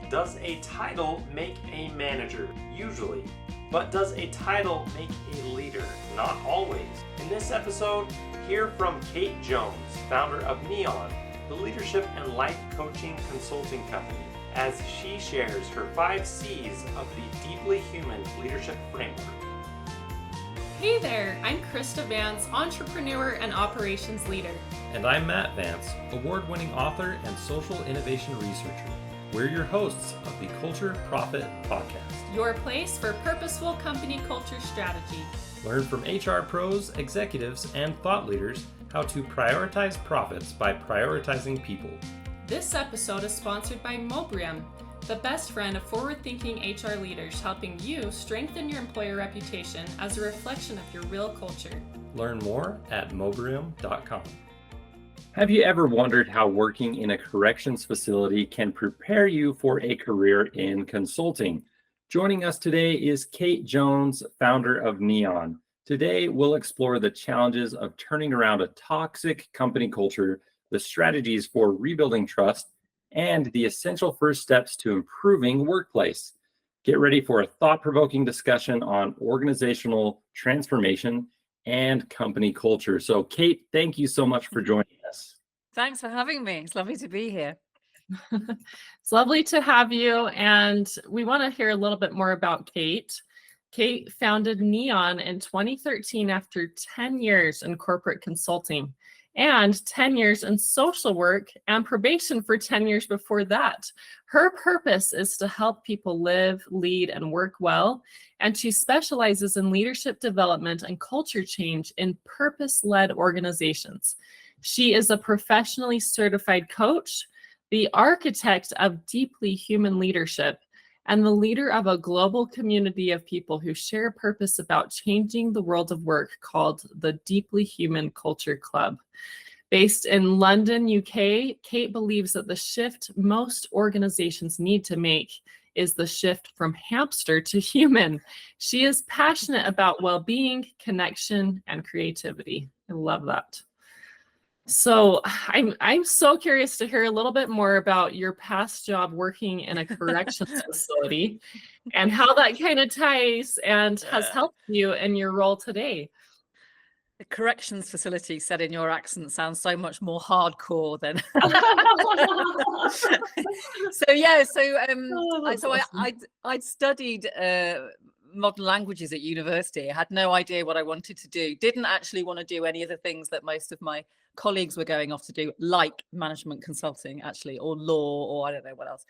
Does a title make a manager? Usually. But does a title make a leader? Not always. In this episode, hear from Kate Jones, founder of Neon, the leadership and life coaching consulting company, as she shares her 5 C's of the deeply human leadership framework. Hey there, I'm Krista Vance, entrepreneur and operations leader. And I'm Matt Vance, award-winning author and social innovation researcher. We're your hosts of the Culture Profit Podcast. Your place for purposeful company culture strategy. Learn from HR pros, executives, and thought leaders how to prioritize profits by prioritizing people. This episode is sponsored by Mobrium, the best friend of forward-thinking HR leaders, helping you strengthen your employer reputation as a reflection of your real culture. Learn more at mobrium.com. Have you ever wondered how working in a corrections facility can prepare you for a career in consulting? Joining us today is Kate Jones, founder of Neon. Today, we'll explore the challenges of turning around a toxic company culture, the strategies for rebuilding trust, and the essential first steps to improving workplace. Get ready for a thought-provoking discussion on organizational transformation and company culture. So, Kate, thank you so much for joining us. Thanks for having me. It's lovely to be here. It's lovely to have you, and we want to hear a little bit more about Kate. Kate founded Neon in 2013 after 10 years in corporate consulting and 10 years in social work and probation for 10 years before that. Her purpose is to help people live, lead, and work well, and she specializes in leadership development and culture change in purpose-led organizations. She is a professionally certified coach, the architect of deeply human leadership, and the leader of a global community of people who share purpose about changing the world of work called the Deeply Human Culture Club. Based in London, UK, Kate believes that the shift most organizations need to make is the shift from hamster to human. She is passionate about well-being, connection, and creativity. I love that. So I'm so curious to hear a little bit more about your past job working in a corrections facility and how that kind of ties and has helped you in your role today. The corrections facility, said in your accent, sounds so much more hardcore than. I'd studied modern languages at university. I had no idea what I wanted to do. Didn't actually want to do any of the things that most of my colleagues were going off to do, like management consulting, actually, or law, or I don't know what else.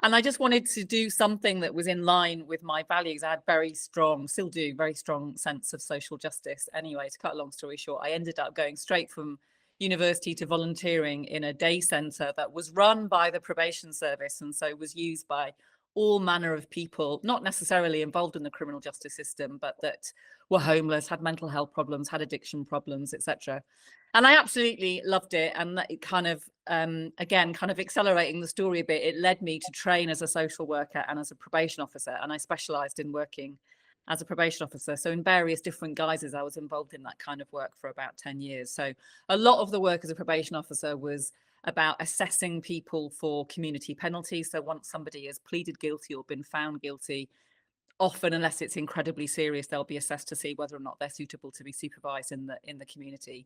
And I just wanted to do something that was in line with my values. I had still do, very strong sense of social justice. Anyway, to cut a long story short, I ended up going straight from university to volunteering in a day centre that was run by the probation service, and so was used by all manner of people, not necessarily involved in the criminal justice system, but that were homeless, had mental health problems, had addiction problems, etc. And I absolutely loved it. And it kind of, again, kind of accelerating the story a bit, it led me to train as a social worker and as a probation officer. And I specialized in working as a probation officer. So in various different guises, I was involved in that kind of work for about 10 years. So a lot of the work as a probation officer was about assessing people for community penalties. So once somebody has pleaded guilty or been found guilty, often, unless it's incredibly serious, they'll be assessed to see whether or not they're suitable to be supervised in the community.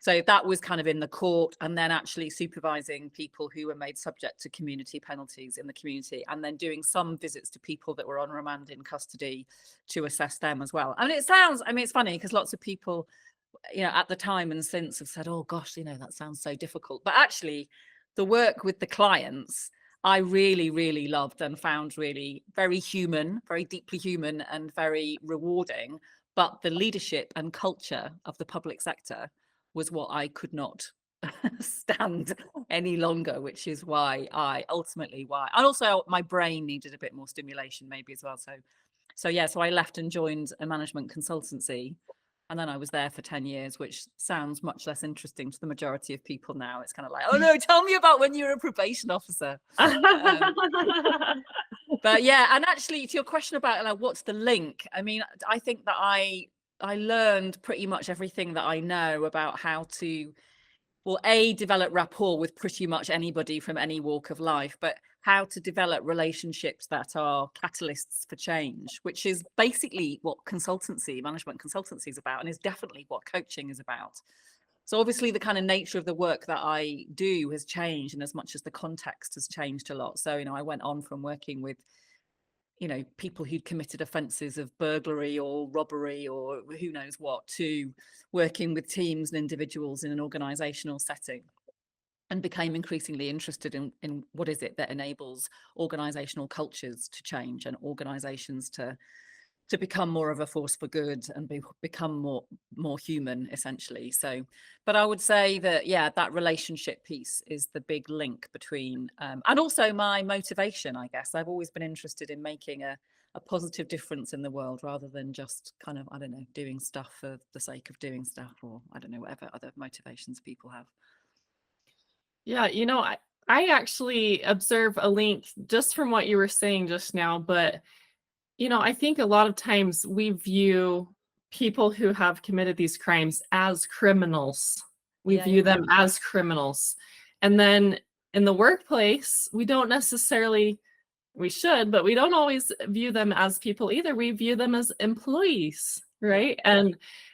So that was kind of in the court, and then actually supervising people who were made subject to community penalties in the community, and then doing some visits to people that were on remand in custody to assess them as well. It's funny because lots of people, at the time and since have said, oh gosh, that sounds so difficult. But actually the work with the clients, I really, really loved and found really very human, very deeply human and very rewarding. But the leadership and culture of the public sector was what I could not stand any longer, which is why and also my brain needed a bit more stimulation maybe as well. So I left and joined a management consultancy. And then I was there for 10 years, which sounds much less interesting to the majority of people now. It's kind of like, oh no, tell me about when you were a probation officer. But yeah, and actually to your question about what's the link? I think that I learned pretty much everything that I know about how to well, develop rapport with pretty much anybody from any walk of life, but how to develop relationships that are catalysts for change, which is basically what management consultancy is about, and is definitely what coaching is about. So obviously the kind of nature of the work that I do has changed, and as much as the context has changed a lot. So, I went on from working with, people who'd committed offences of burglary or robbery or who knows what, to working with teams and individuals in an organisational setting, and became increasingly interested in what is it that enables organisational cultures to change and organisations to become more of a force for good and become more human, essentially. So, but I would say that, yeah, that relationship piece is the big link between, and also my motivation, I guess. I've always been interested in making a positive difference in the world, rather than just kind of, I don't know, doing stuff for the sake of doing stuff, or I don't know, whatever other motivations people have. Yeah, I actually observe a link just from what you were saying just now, but I think a lot of times we view people who have committed these crimes as criminals. We Yeah, view them as criminals. And then in the workplace, we don't necessarily, we should, but we don't always view them as people either. We view them as employees, right? Yeah.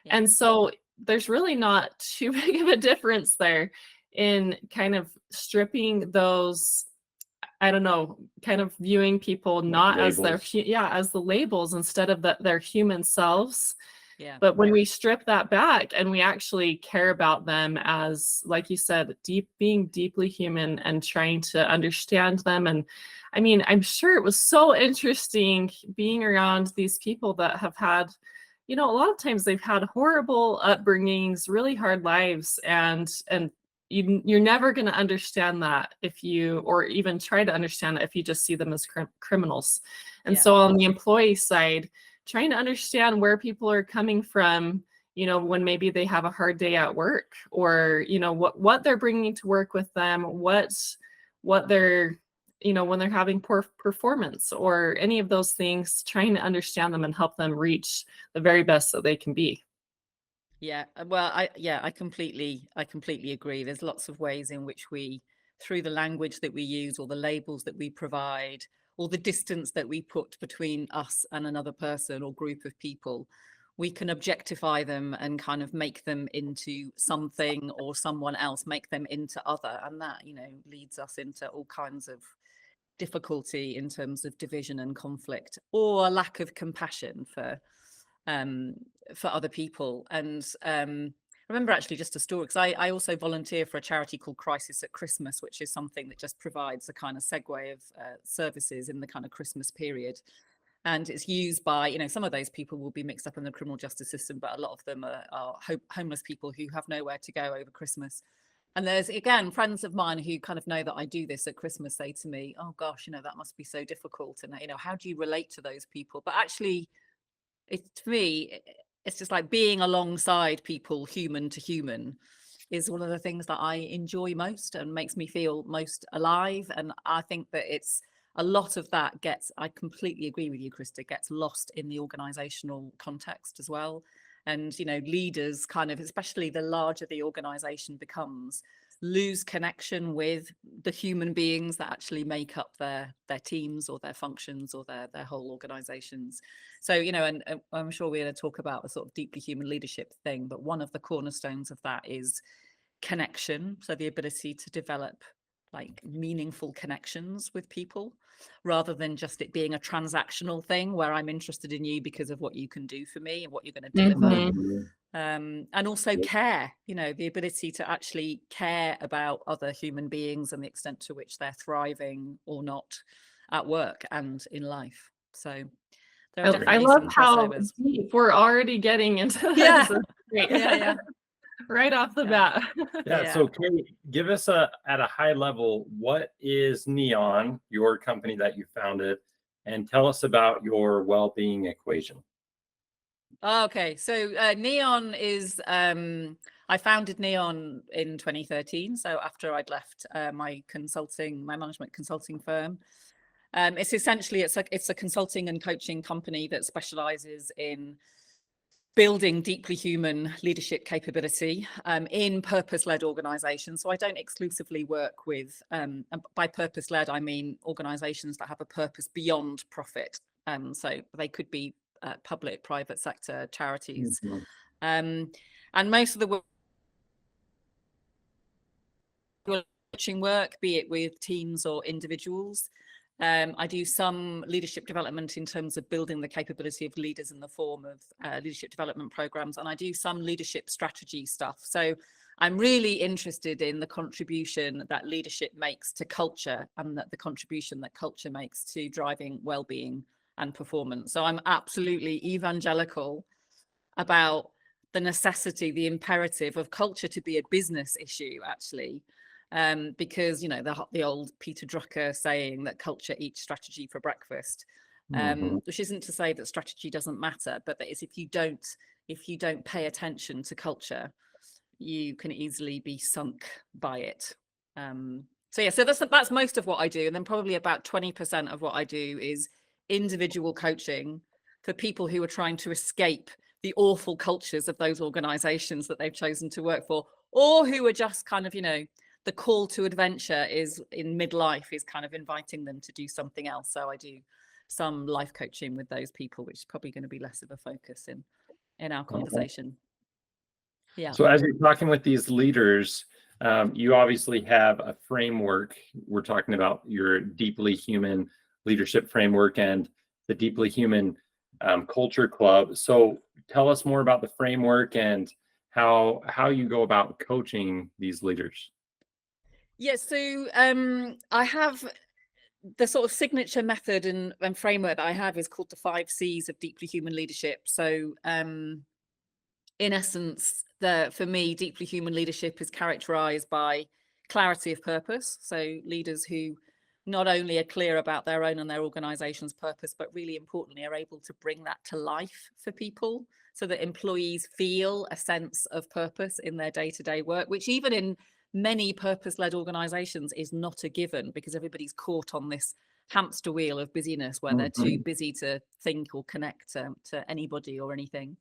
And so there's really not too big of a difference there in kind of stripping those, I don't know, kind of viewing people not as as the labels instead of their human selves. Yeah. But when we strip that back and we actually care about them as, like you said, being deeply human and trying to understand them. And I mean, I'm sure it was so interesting being around these people that have had, a lot of times they've had horrible upbringings, really hard lives, and you're never going to understand that or even try to understand that if you just see them as criminals. And so on the employee side, trying to understand where people are coming from, when maybe they have a hard day at work, or, what they're bringing to work with them, what they're, when they're having poor performance or any of those things, trying to understand them and help them reach the very best that they can be. Yeah, well, I completely agree. There's lots of ways in which we, through the language that we use, or the labels that we provide, or the distance that we put between us and another person or group of people, we can objectify them and kind of make them into something or someone else, make them into other. And that, leads us into all kinds of difficulty in terms of division and conflict, or a lack of compassion for other people. And I remember actually just a story, because I also volunteer for a charity called Crisis at Christmas, which is something that just provides a kind of segue of services in the kind of Christmas period. And it's used by, some of those people will be mixed up in the criminal justice system, but a lot of them are homeless people who have nowhere to go over Christmas. And there's, again, friends of mine who kind of know that I do this at Christmas say to me, oh gosh, that must be so difficult. And, how do you relate to those people? But actually, to me, it's just like being alongside people, human to human, is one of the things that I enjoy most and makes me feel most alive. And I think that it's a lot of that I completely agree with you, Krista, gets lost in the organizational context as well. And, leaders kind of, especially the larger the organization becomes, lose connection with the human beings that actually make up their teams or their functions or their whole organizations. So, and I'm sure we're going to talk about the sort of deeply human leadership thing, but one of the cornerstones of that is connection. So the ability to develop like meaningful connections with people, rather than just it being a transactional thing where I'm interested in you because of what you can do for me and what you're going to deliver. And also care, the ability to actually care about other human beings and the extent to which they're thriving or not at work and in life. So there are definitely I love some how crossovers. deep we're already getting into this. Yeah. Yeah. Right off the bat. Yeah. So Kate, give us at a high level, what is Neon, your company that you founded, and tell us about your well-being equation. Okay, so Neon is, I founded Neon in 2013. So after I'd left my management consulting firm. It's essentially, it's a consulting and coaching company that specializes in building deeply human leadership capability in purpose-led organizations. So I don't exclusively work with, by purpose-led, I mean organizations that have a purpose beyond profit. So they could be public, private sector, charities. And most of the coaching work, be it with teams or individuals. I do some leadership development in terms of building the capability of leaders in the form of leadership development programs, and I do some leadership strategy stuff. So I'm really interested in the contribution that leadership makes to culture, and that the contribution that culture makes to driving well-being and performance. So I'm absolutely evangelical about the necessity, the imperative of culture to be a business issue, actually. Because, you know, the old Peter Drucker saying that culture eats strategy for breakfast, which isn't to say that strategy doesn't matter, but that is if you don't pay attention to culture, you can easily be sunk by it. So yeah, so that's most of what I do. And then probably about 20% of what I do is individual coaching for people who are trying to escape the awful cultures of those organizations that they've chosen to work for, or who are just kind of, you know, the call to adventure is in midlife is kind of inviting them to do something else. So I do some life coaching with those people, which is probably going to be less of a focus in our conversation. Yeah. So as you're talking with these leaders, you obviously have a framework. We're talking about your deeply human leadership framework and the deeply human culture club. So tell us more about the framework and how you go about coaching these leaders. Yes, so I have the sort of signature method and framework that I have is called the 5 C's of deeply human leadership. So in essence, for me, deeply human leadership is characterized by clarity of purpose. So leaders who not only are clear about their own and their organization's purpose, but really importantly are able to bring that to life for people so that employees feel a sense of purpose in their day-to-day work, which even in many purpose-led organizations is not a given, because everybody's caught on this hamster wheel of busyness where they're too busy to think or connect to anybody or anything.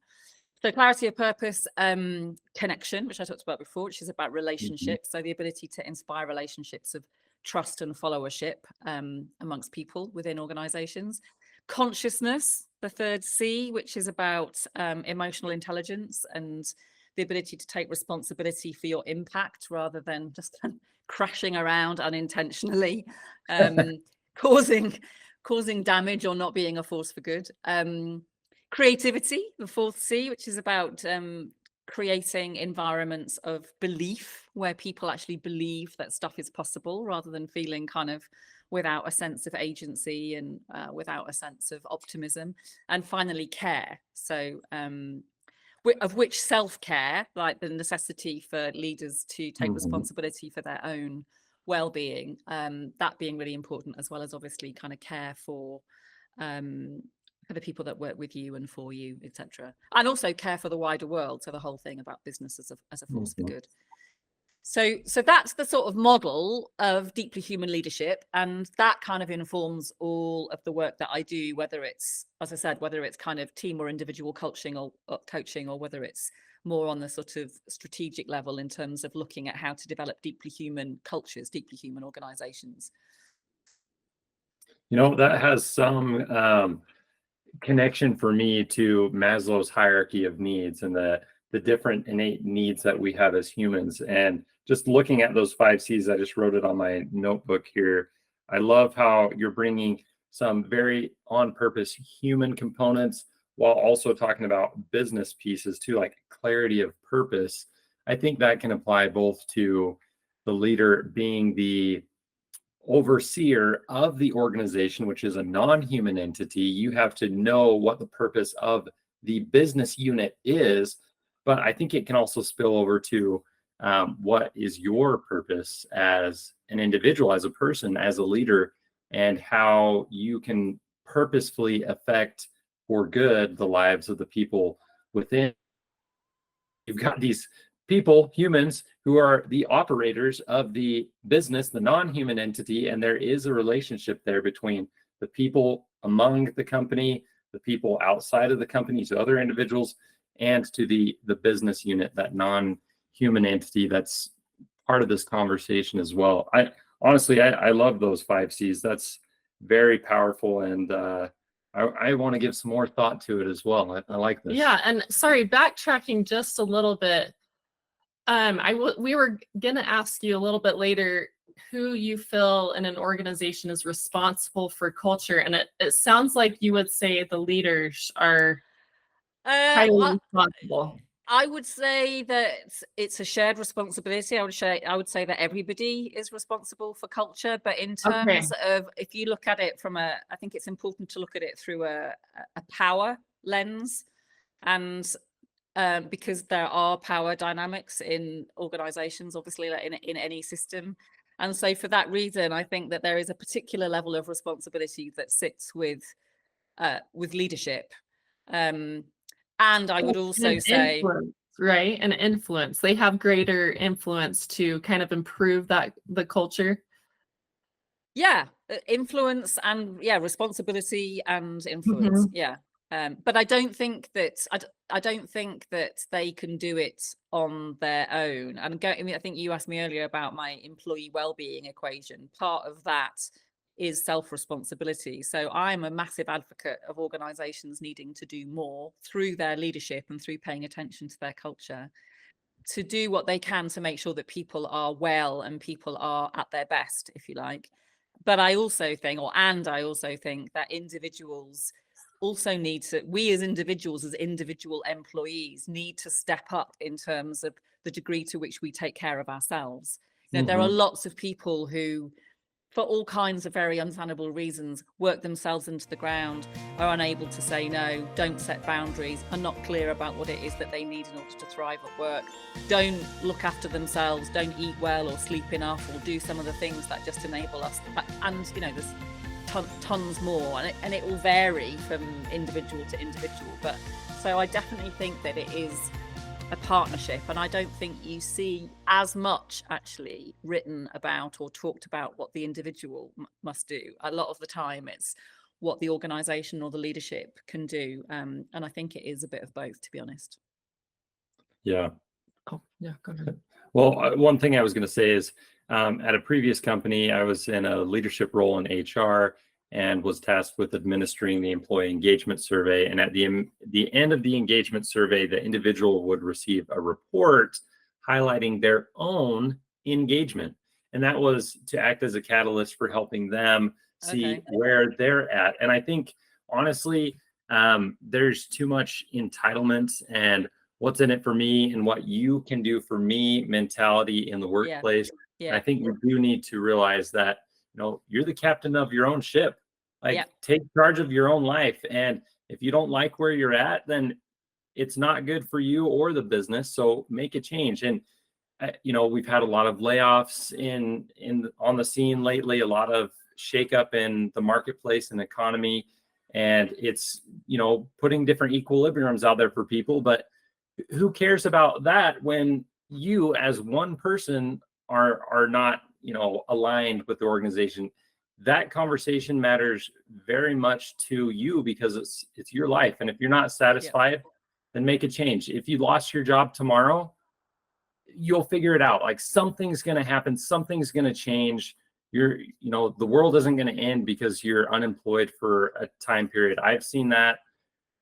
So clarity of purpose, connection, which I talked about before, which is about relationships. So the ability to inspire relationships of trust and followership amongst people within organizations. Consciousness, the 3rd C, which is about emotional intelligence and the ability to take responsibility for your impact rather than just crashing around unintentionally, causing damage or not being a force for good. Creativity, the 4th C, which is about creating environments of belief where people actually believe that stuff is possible rather than feeling kind of without a sense of agency and without a sense of optimism. And finally, care. So of which self-care, like the necessity for leaders to take responsibility for their own well-being, that being really important, as well as obviously kind of care for the people that work with you and for you, etc. And also care for the wider world. So the whole thing about business as a force for good. So that's the sort of model of deeply human leadership, and that kind of informs all of the work that I do, whether it's, as I said, whether it's kind of team or individual coaching or whether it's more on the sort of strategic level in terms of looking at how to develop deeply human cultures, deeply human organizations. You know, that has some connection for me to Maslow's hierarchy of needs and the different innate needs that we have as humans. And just looking at those 5 C's, I just wrote it on my notebook here. I love how you're bringing some very on purpose human components while also talking about business pieces too, like clarity of purpose. I think that can apply both to the leader being the overseer of the organization, which is a non-human entity. You have to know what the purpose of the business unit is, but I think it can also spill over to what is your purpose as an individual, as a person, as a leader, and how you can purposefully affect for good the lives of the people within. You've got these people, humans, who are the operators of the business, the non-human entity, and there is a relationship there between the people among the company, the people outside of the company, so other individuals, and to the business unit, that non-human entity that's part of this conversation as well. I honestly, I love those 5 C's. That's very powerful, and I want to give some more thought to it as well. I like this. Yeah, and sorry, backtracking just a little bit. We were gonna ask you a little bit later who you feel in an organization is responsible for culture, and it sounds like you would say the leaders are highly responsible. I would say that it's a shared responsibility. I would say that everybody is responsible for culture, but in terms of, if you look at it I think it's important to look at it through a power lens, and because there are power dynamics in organizations, obviously, like in any system. And so for that reason, I think that there is a particular level of responsibility that sits with leadership. And I would also say, right, an influence. They have greater influence to kind of improve the culture. Yeah, influence and responsibility and influence. Yeah. But I don't think that I don't think that they can do it on their own. And I think you asked me earlier about my employee wellbeing equation. Part of that is self-responsibility. So I'm a massive advocate of organizations needing to do more through their leadership and through paying attention to their culture, to do what they can to make sure that people are well and people are at their best, if you like. But I also think that individuals also need to, we as individuals, as individual employees, need to step up in terms of the degree to which we take care of ourselves. You know, there are lots of people who, for all kinds of very understandable reasons, work themselves into the ground, are unable to say no, don't set boundaries, are not clear about what it is that they need in order to thrive at work, don't look after themselves, don't eat well or sleep enough, or do some of the things that just enable us. And, you know, there's tons more, and it will vary from individual to individual. But so I definitely think that it is a partnership, and I don't think you see as much actually written about or talked about what the individual must do. A lot of the time it's what the organization or the leadership can do, and I think it is a bit of both, to be honest. Yeah. Oh yeah, go ahead. Well, one thing I was going to say is, at a previous company, I was in a leadership role in HR and was tasked with administering the employee engagement survey. And at the end of the engagement survey, the individual would receive a report highlighting their own engagement. And that was to act as a catalyst for helping them see where they're at. And I think, honestly, there's too much entitlement and what's in it for me and what you can do for me mentality in the workplace. Yeah. I think we do need to realize that, you know, you're the captain of your own ship. Like, take charge of your own life. And if you don't like where you're at, then it's not good for you or the business. So make a change. And, you know, we've had a lot of layoffs on the scene lately, a lot of shakeup in the marketplace and economy. And it's, you know, putting different equilibriums out there for people. But who cares about that when you as one person are not, you know, aligned with the organization? That conversation matters very much to you because it's your life. And if you're not satisfied, then make a change. If you lost your job tomorrow, you'll figure it out. Like, something's going to happen. Something's going to change. You know, the world isn't going to end because you're unemployed for a time period. I've seen that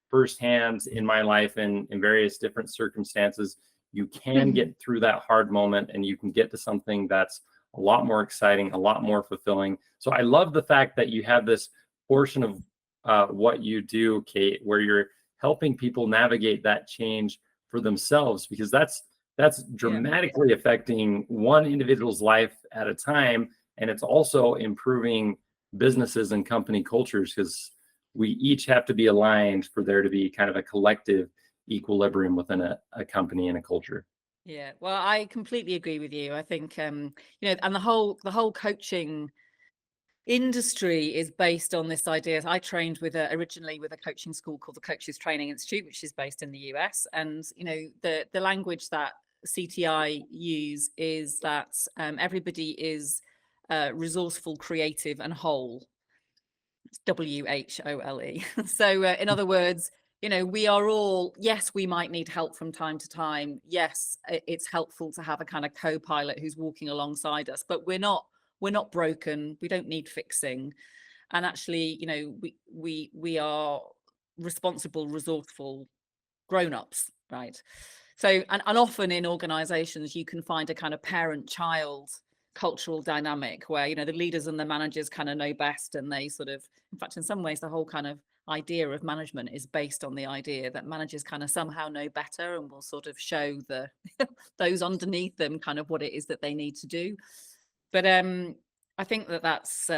firsthand in my life and in various different circumstances. You can get through that hard moment and you can get to something that's a lot more exciting, a lot more fulfilling. So I love the fact that you have this portion of what you do, Kate, where you're helping people navigate that change for themselves, because that's dramatically affecting one individual's life at a time. And it's also improving businesses and company cultures, because we each have to be aligned for there to be kind of a collective equilibrium within a company and a culture. Yeah, well, I completely agree with you. I think, you know, and the whole coaching industry is based on this idea. I trained originally with a coaching school called the Coaches Training Institute, which is based in the US. And, you know, the language that CTI use is that everybody is resourceful, creative, and whole. It's WHOLE. So in other words, we are all, yes, we might need help from time to time. Yes, it's helpful to have a kind of co-pilot who's walking alongside us, but we're not broken. We don't need fixing. And actually, we are responsible, resourceful grown-ups, right? So, and often in organizations, you can find a kind of parent-child cultural dynamic where, the leaders and the managers kind of know best, and they sort of, in fact, in some ways, the whole kind of idea of management is based on the idea that managers kind of somehow know better and will sort of show the those underneath them kind of what it is that they need to do. But I think that that's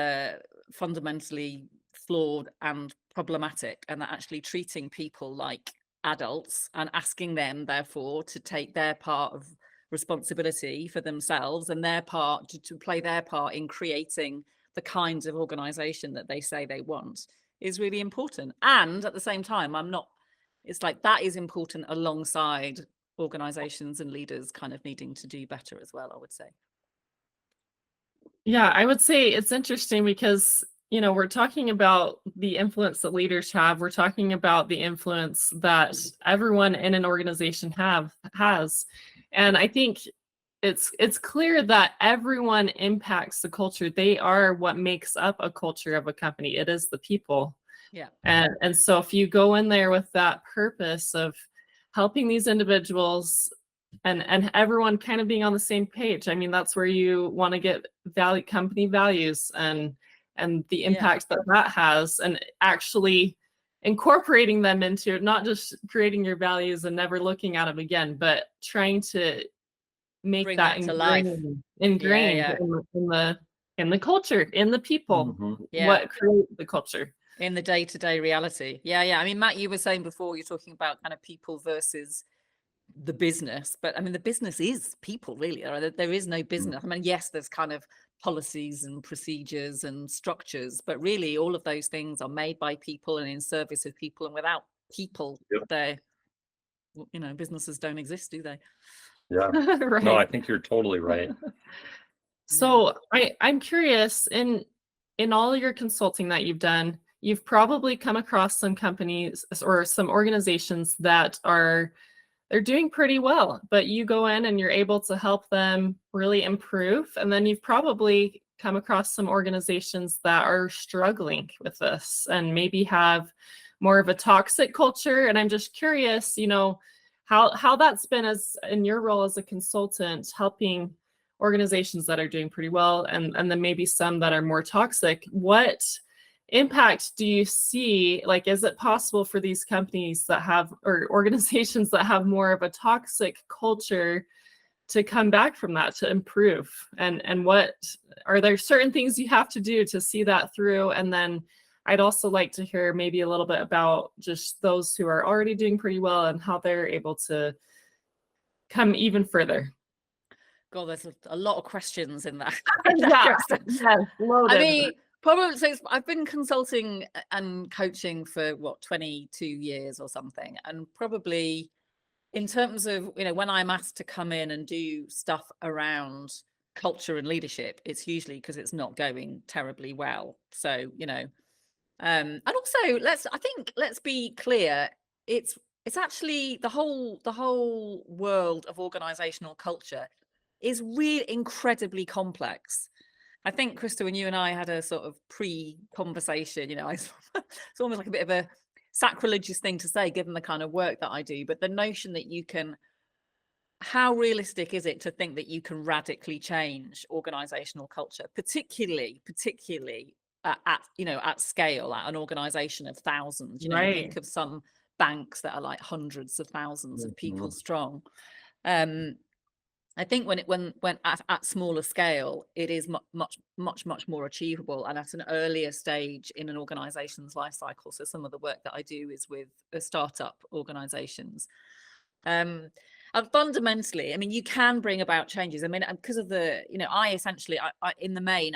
fundamentally flawed and problematic, and that actually treating people like adults and asking them therefore to take their part of responsibility for themselves and their part to play their part in creating the kinds of organization that they say they want is really important. And at the same time, it's like that is important alongside organizations and leaders kind of needing to do better as well, I would say. Yeah, I would say it's interesting because, we're talking about the influence that leaders have. We're talking about the influence that everyone in an organization has. And I think it's clear that everyone impacts the culture. They are what makes up a culture of a company. It is the people. Yeah. And so if you go in there with that purpose of helping these individuals and everyone kind of being on the same page, I mean, that's where you want to get company values and the impact that has, and actually incorporating them into it, not just creating your values and never looking at them again, but trying to make Bring that to life. ingrained in the culture, in the people, what create the culture. In the day-to-day reality. Yeah. I mean, Matt, you were saying before, you're talking about kind of people versus the business, but I mean, the business is people, really. There is no business. I mean, yes, there's kind of policies and procedures and structures, but really all of those things are made by people and in service of people, and without people, businesses don't exist, do they? Yeah. Right. No, I think you're totally right. So I'm curious, in all of your consulting that you've done, you've probably come across some companies or some organizations that they're doing pretty well, but you go in and you're able to help them really improve. And then you've probably come across some organizations that are struggling with this and maybe have more of a toxic culture. And I'm just curious, how that's been as in your role as a consultant, helping organizations that are doing pretty well and then maybe some that are more toxic. What impact do you see? Like, is it possible for these companies that have, or organizations that have more of a toxic culture, to come back from that, to improve? And what are there certain things you have to do to see that through? And then I'd also like to hear maybe a little bit about just those who are already doing pretty well and how they're able to come even further. God, there's a lot of questions in that. Loaded. I mean, probably, so I've been consulting and coaching for 22 years or something, and probably in terms of when I'm asked to come in and do stuff around culture and leadership, it's usually because it's not going terribly well. So and also let's be clear, it's actually the whole world of organizational culture is really incredibly complex. I think, Krista, when you and I had a sort of pre-conversation, it's almost like a bit of a sacrilegious thing to say, given the kind of work that I do, but the notion that how realistic is it to think that you can radically change organizational culture, particularly at scale, at an organization of thousands? You think of some banks that are like hundreds of thousands of people strong. I think when at smaller scale, it is much more achievable and at an earlier stage in an organization's life cycle. So some of the work that I do is with startup organizations. And fundamentally, I mean, you can bring about changes. I mean, because of I essentially, in the main,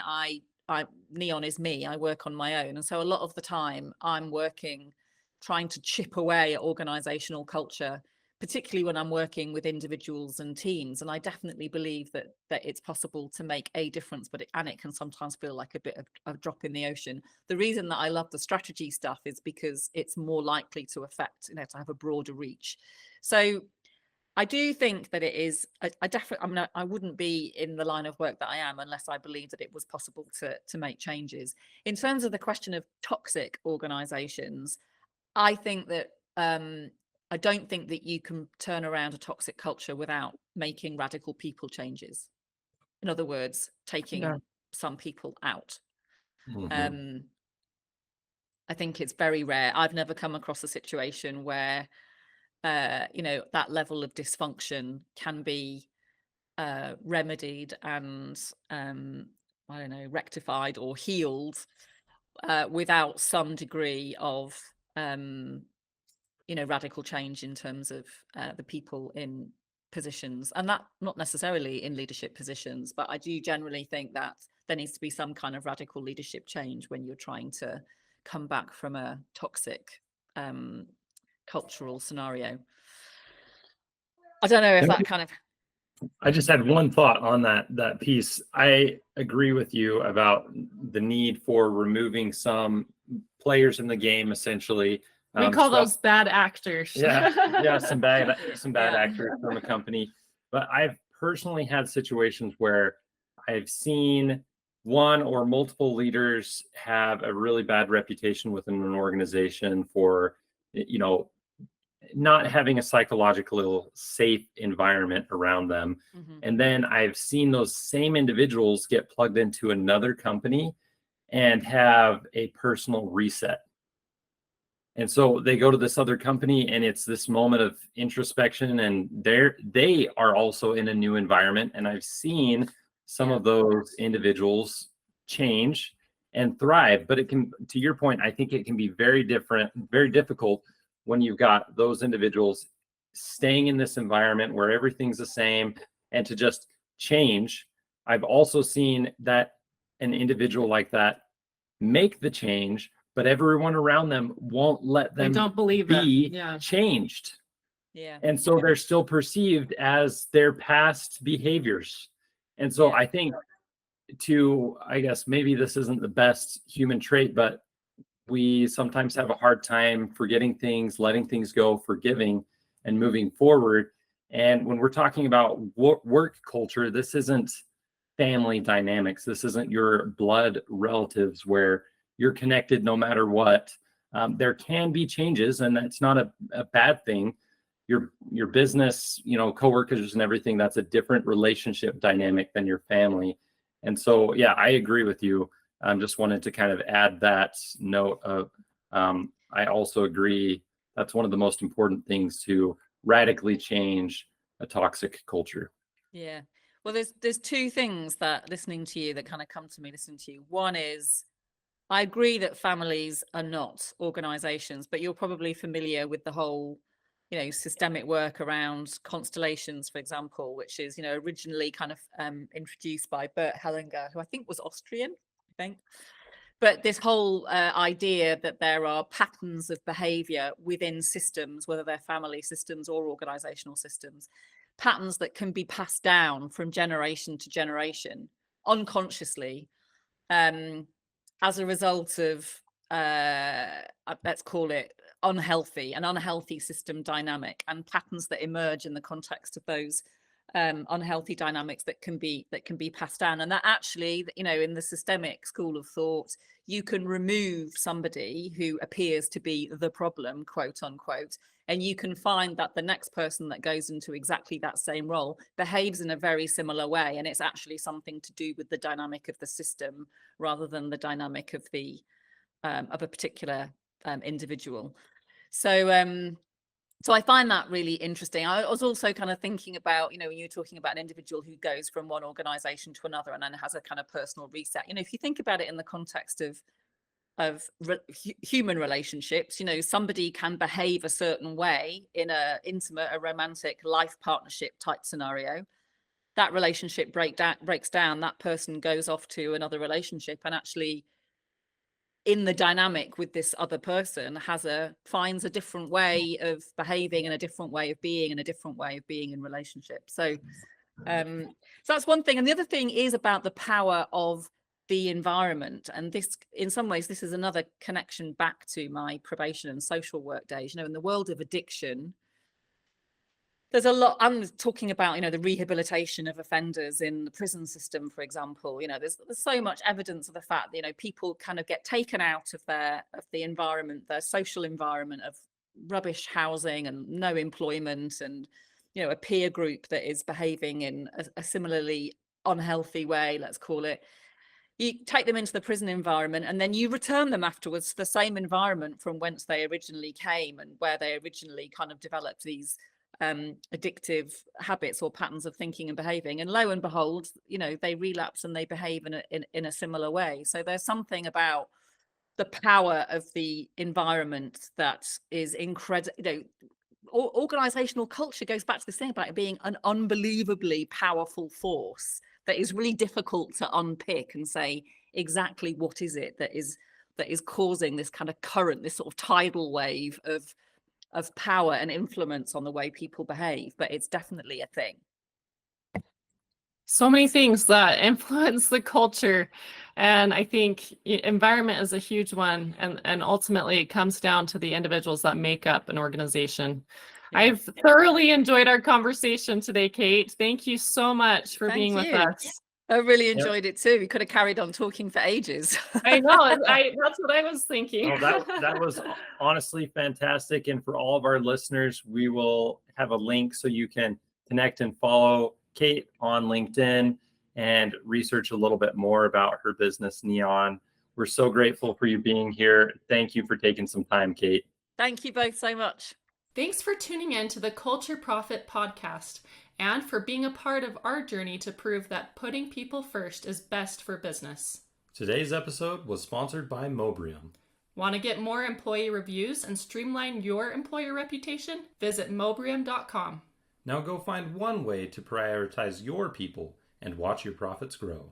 Neon is me. I work on my own, and so a lot of the time I'm working, trying to chip away at organizational culture, particularly when I'm working with individuals and teams. And I definitely believe that it's possible to make a difference, but it can sometimes feel like a bit of a drop in the ocean. The reason that I love the strategy stuff is because it's more likely to affect, to have a broader reach. So I do think that it is, I definitely, I mean, I wouldn't be in the line of work that I am unless I believed that it was possible to make changes. In terms of the question of toxic organizations, I think that, I don't think that you can turn around a toxic culture without making radical people changes. In other words, taking some people out. Mhm. I think it's very rare. I've never come across a situation where, that level of dysfunction can be remedied and, I don't know, rectified or healed without some degree of, radical change in terms of the people in positions, and that not necessarily in leadership positions, but I do generally think that there needs to be some kind of radical leadership change when you're trying to come back from a toxic cultural scenario. I don't know if that kind of... I just had one thought on that piece. I agree with you about the need for removing some players in the game, essentially. We call those bad actors. Yeah, some bad Yeah. actors from a company. But I've personally had situations where I've seen one or multiple leaders have a really bad reputation within an organization for, not having a psychological safe environment around them. Mhm. And then I've seen those same individuals get plugged into another company and have a personal reset. And so they go to this other company and it's this moment of introspection, and they are also in a new environment. And I've seen some of those individuals change and thrive. But it can, to your point, I think it can be very difficult when you've got those individuals staying in this environment where everything's the same and to just change. I've also seen that an individual like that make the change, but everyone around them won't let them don't believe be changed. Yeah. And so they're still perceived as their past behaviors. And so I think I guess maybe this isn't the best human trait, but we sometimes have a hard time forgetting things, letting things go, forgiving, and moving forward. And when we're talking about work culture, this isn't family dynamics. This isn't your blood relatives where you're connected no matter what. There can be changes, and that's not a bad thing. Your business, coworkers and everything, that's a different relationship dynamic than your family. And so, yeah, I agree with you. Just wanted to kind of add that note of, I also agree that's one of the most important things to radically change a toxic culture. Yeah. Well, there's two things that listening to you that kind of come to me listening to you. One is, I agree that families are not organizations, but you're probably familiar with the whole, systemic work around constellations, for example, which is, originally kind of introduced by Bert Hellinger, who I think was Austrian, I think. But this whole idea that there are patterns of behavior within systems, whether they're family systems or organizational systems, patterns that can be passed down from generation to generation unconsciously, as a result of, let's call it an unhealthy system dynamic, and patterns that emerge in the context of those unhealthy dynamics that can be passed down. And that actually, in the systemic school of thought, you can remove somebody who appears to be the problem, quote unquote, and you can find that the next person that goes into exactly that same role behaves in a very similar way, and it's actually something to do with the dynamic of the system rather than the dynamic of the of a particular individual. So I find that really interesting. I was also kind of thinking about, when you're talking about an individual who goes from one organization to another and then has a kind of personal reset. If you think about it in the context of human relationships, somebody can behave a certain way in a intimate, a romantic life partnership type scenario. That relationship breaks down, that person goes off to another relationship, and actually in the dynamic with this other person finds a different way of behaving and a different way of being and a different way of being in relationships. So that's one thing. And the other thing is about the power of the environment. And this, in some ways, this is another connection back to my probation and social work days. In the world of addiction, there's a lot. I'm talking about, the rehabilitation of offenders in the prison system, for example. There's so much evidence of the fact that, people kind of get taken out of the environment, their social environment of rubbish housing and no employment, and a peer group that is behaving in a similarly unhealthy way, let's call it. You take them into the prison environment and then you return them afterwards to the same environment from whence they originally came and where they originally kind of developed these addictive habits or patterns of thinking and behaving. And lo and behold, they relapse and they behave in a similar way. So there's something about the power of the environment that is incredible. Organizational culture goes back to this thing about it being an unbelievably powerful force that is really difficult to unpick and say exactly what is it that is causing this kind of current, this sort of tidal wave of power and influence on the way people behave. But it's definitely a thing. So many things that influence the culture. And I think environment is a huge one. And ultimately it comes down to the individuals that make up an organization. Yeah. I've thoroughly enjoyed our conversation today, Kate. Thank you so much for being with us. I really enjoyed it too. We could have carried on talking for ages. I know. That's what I was thinking. Oh, that was honestly fantastic. And for all of our listeners, we will have a link so you can connect and follow Kate on LinkedIn and research a little bit more about her business, Neon. We're so grateful for you being here. Thank you for taking some time, Kate. Thank you both so much. Thanks for tuning in to the Culture Profit podcast and for being a part of our journey to prove that putting people first is best for business. Today's episode was sponsored by Mobrium. Want to get more employee reviews and streamline your employer reputation? Visit mobrium.com. Now go find one way to prioritize your people and watch your profits grow.